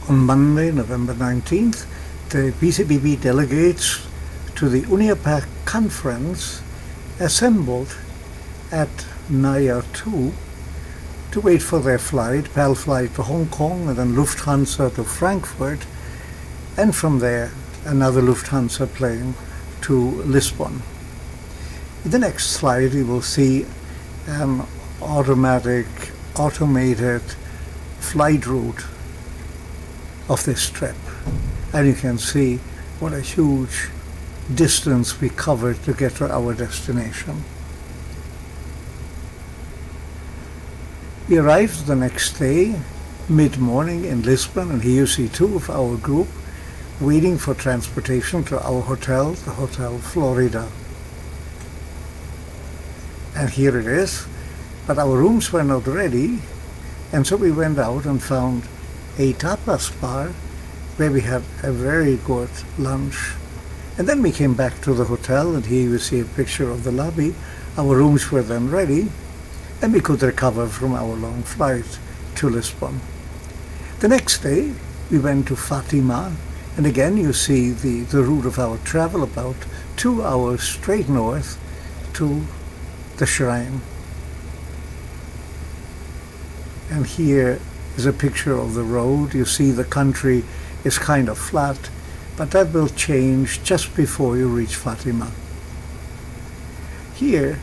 On Monday, November 19th, the BCBB delegates to the UNIAPAC conference assembled at Naya 2 to wait for their flight, PAL flight to Hong Kong and then Lufthansa to Frankfurt, and from there another Lufthansa plane to Lisbon. In the next slide you will see an automated flight route of this trip, and you can see what a huge distance we covered to get to our destination. We arrived the next day, mid-morning in Lisbon, and here you see two of our group waiting for transportation to our hotel, the Hotel Florida. And here it is, but our rooms were not ready, and so we went out and found a tapas bar where we had a very good lunch. And then we came back to the hotel, and here you see a picture of the lobby. Our rooms were then ready, and we could recover from our long flight to Lisbon. The next day we went to Fatima, and again you see the route of our travel, about 2 hours straight north to the shrine. And here is a picture of the road. You see the country is kind of flat, but that will change just before you reach Fatima. Here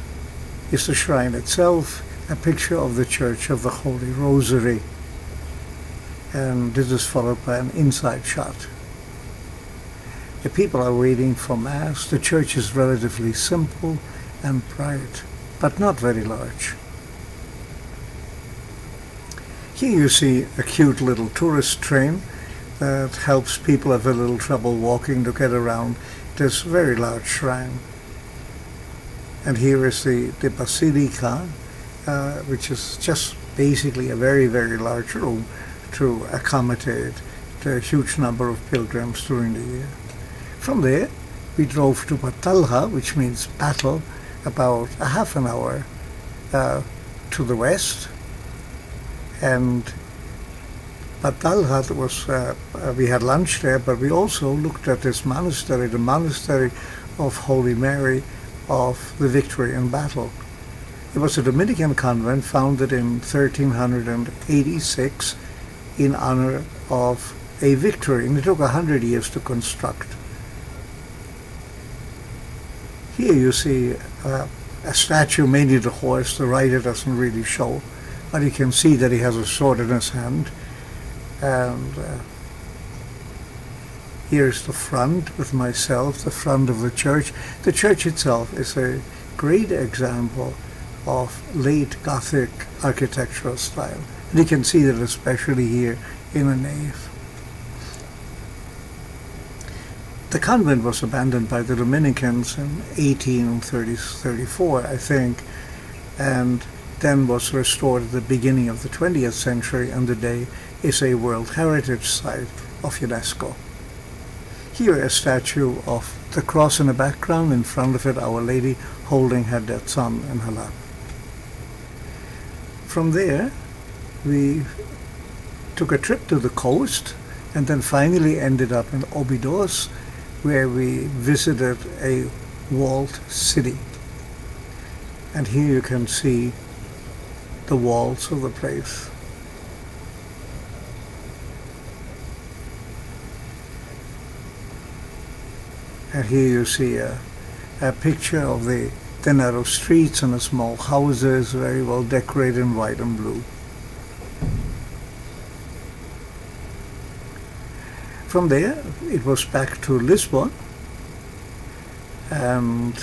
is the shrine itself, a picture of the Church of the Holy Rosary, and this is followed by an inside shot. The people are waiting for Mass. The church is relatively simple and bright, but not very large. Here you see a cute little tourist train that helps people who have a little trouble walking to get around this very large shrine. And here is the Basilica, which is just basically a very, very large room to accommodate the huge number of pilgrims during the year. From there, we drove to Batalha, which means battle, about a half an hour to the west. And Batalha was, we had lunch there, but we also looked at this monastery, the monastery of Holy Mary of the Victory in Battle. It was a Dominican convent founded in 1386 in honor of a victory, and it took 100 years to construct. Here you see a statue, mainly the horse. The rider doesn't really show, but you can see that he has a sword in his hand. And here's the front with myself, the front of the church. The church itself is a great example of late Gothic architectural style. And you can see that especially here in the nave. The convent was abandoned by the Dominicans in 1834, I think, and then was restored at the beginning of the 20th century, and today is a World Heritage Site of UNESCO. Here a statue of the cross in the background, in front of it Our Lady holding her dead son in her lap. From there we took a trip to the coast and then finally ended up in Óbidos, where we visited a walled city. And here you can see the walls of the place. And here you see a picture of the narrow streets and the small houses, very well decorated in white and blue. From there it was back to Lisbon and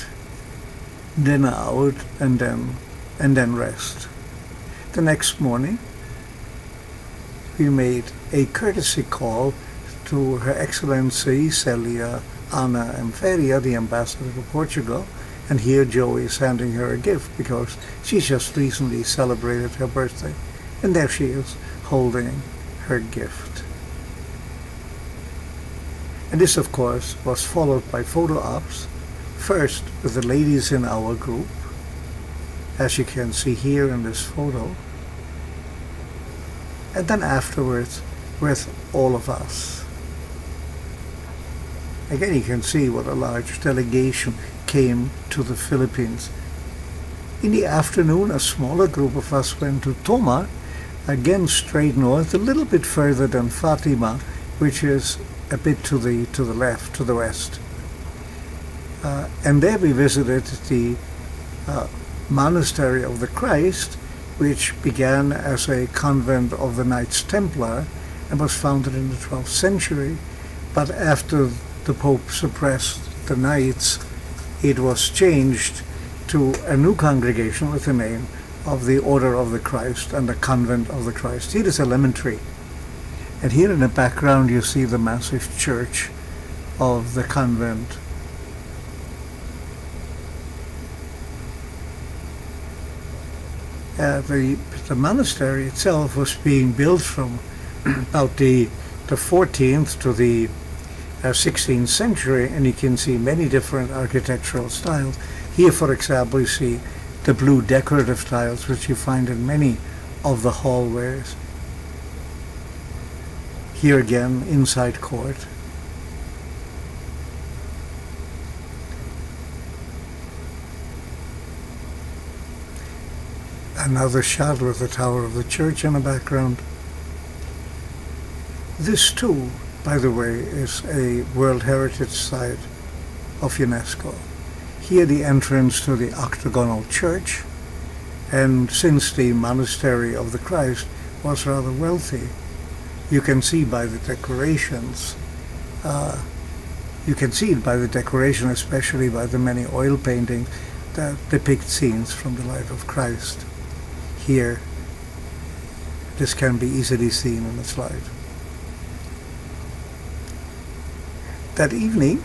dinner out and then rest. The next morning we made a courtesy call to Her Excellency Celia Ana Feria, the ambassador to Portugal, and here Joey is handing her a gift because she just recently celebrated her birthday, and there she is holding her gift. And this of course was followed by photo ops, first with the ladies in our group, as you can see here in this photo, and then afterwards with all of us. Again, you can see what a large delegation came to the Philippines. In the afternoon, a smaller group of us went to Tomar, again straight north, a little bit further than Fatima, which is a bit to the left, to the west. And there we visited the Monastery of the Christ, which began as a convent of the Knights Templar and was founded in the 12th century. But after the Pope suppressed the Knights, it was changed to a new congregation with the name of the Order of the Christ and the Convent of the Christ. Here is a lemon tree. And here in the background you see the massive church of the convent. The monastery itself was being built from about the 14th to the 16th century, and you can see many different architectural styles. Here, for example, you see the blue decorative tiles, which you find in many of the hallways. Here again, inside court. Another shot with the tower of the church in the background. This too, by the way, is a World Heritage Site of UNESCO. Here the entrance to the octagonal church, and since the Monastery of the Christ was rather wealthy, you can see by the decorations, especially by the many oil paintings that depict scenes from the life of Christ. Here, this can be easily seen in the slide. That evening,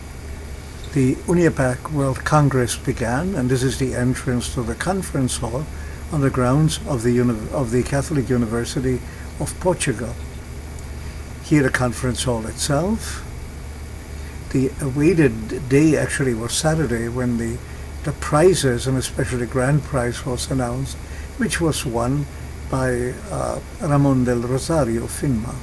the UNIAPAC World Congress began, and this is the entrance to the conference hall on the grounds of the Catholic University of Portugal. Here the conference hall itself. The awaited day actually was Saturday, when the prizes, and especially the grand prize, was announced, which was won by Ramon del Rosario Finma.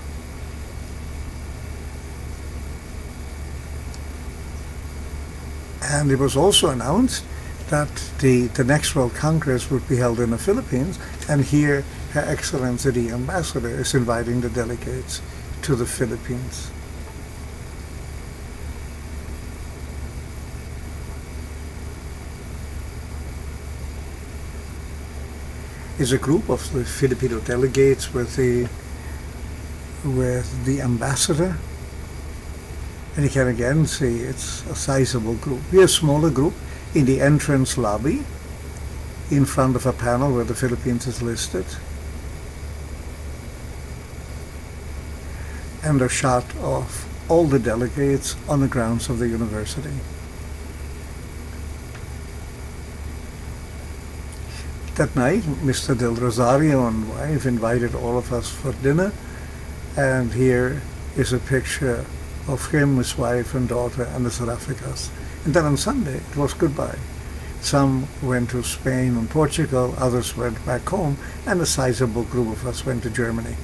And it was also announced that the next World Congress would be held in the Philippines, and here Her Excellency the Ambassador is inviting the delegates to the Philippines. Is a group of the Filipino delegates with the ambassador, and you can again see it's a sizable group. We have a smaller group in the entrance lobby, in front of a panel where the Philippines is listed, and a shot of all the delegates on the grounds of the university. That night, Mr. Del Rosario and wife invited all of us for dinner, and here is a picture of him, his wife and daughter, and the Seraphicas. And then on Sunday, it was goodbye. Some went to Spain and Portugal, others went back home, and a sizable group of us went to Germany.